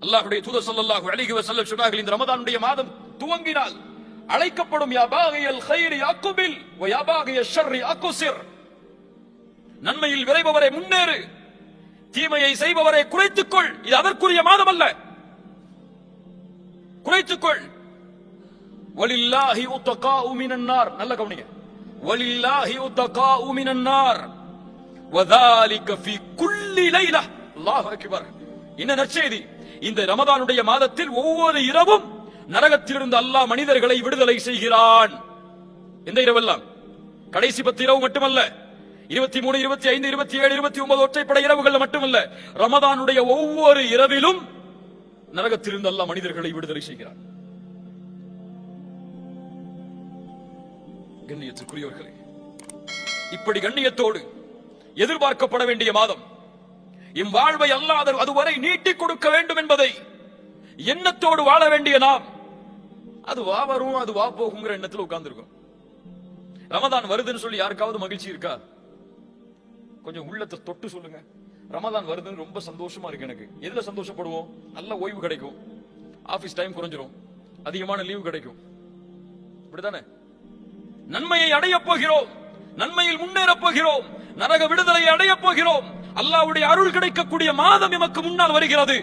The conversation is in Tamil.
அல்லாஹ்வுடைய தூதர் ஸல்லல்லாஹு அலைஹி வஸல்லம் சொன்னார்கள், இந்த ரமதானுடைய மாதம் துவங்கினால் அழைக்கப்படும் யா பாகியல் கைரி அக்பில் வ யா பாகிய ஷர்ரி அக்ஸிர். நன்மையில் விரைபவரை முன்னேறு, தீமையை செய்பவரை குறைத்துக்கொள். இது அதற்குரிய மாதம் அல்ல, குறைத்துக்கொள். வலில்லாஹி உத்தகாஉ மினன் நார். நல்ல கவனிங்க, வலில்லாஹி உத்தகாஉ மினன் நார் வதாலிக ஃபீ குல்லி லைலா. அல்லாஹு அக்பர். என்ன நற்செய்தி! இந்த ரமதானுடைய மாதத்தில் ஒவ்வொரு இரவும் நரகத்திலிருந்து அல்லாஹ் மனிதர்களை விடுதலை செய்கிறான். எந்த இரவெல்லாம்? கடைசி 10 இரவு மட்டுமல்ல, 23, 25, 27, 29 ஒற்றைப்படை இரவுகள் மட்டுமல்ல, ரமதானுடைய ஒவ்வொரு இரவிலும் நரகத்திலிருந்து அல்லாஹ் மனிதர்களை விடுதலை செய்கிறான். கண்ணியத்திற்குரியவர்களே, இப்படி கண்ணியத்தோடு எதிர்பார்க்கப்பட வேண்டிய மாதம், எம் வாழ்வை அல்லாத அதுவரை நீட்டிக் கொடுக்க வேண்டும் என்பதை எண்ணத்தோடு வாழ வேண்டிய நாம், அது வா வரும் அது வா போகுங்கிற எண்ணத்தில் உட்கார்ந்துருக்கோம். ரமதான் வருதுன்னு சொல்லி யாருக்காவது மகிழ்ச்சி இருக்கா? கொஞ்சம் உள்ளத்தை தொட்டு சொல்லுங்க. ரமதான் வருதுன்னு ரொம்ப சந்தோஷமா இருக்கு எனக்கு. எதுல சந்தோஷப்படுவோம்? நல்ல ஓய்வு கிடைக்கும், ஆபீஸ் டைம் குறைஞ்சிரும், அதிகமான லீவு கிடைக்கும். இப்படிதானே? நன்மையை அடைய போகிறோம், நன்மையில் முன்னேறப் போகிறோம், நரக விடுதலையை அடைய போகிறோம். அல்லாஹ்வுடைய அருள் கிடைக்கக்கூடிய மாதம் எமக்கு முன்னால் வருகிறது.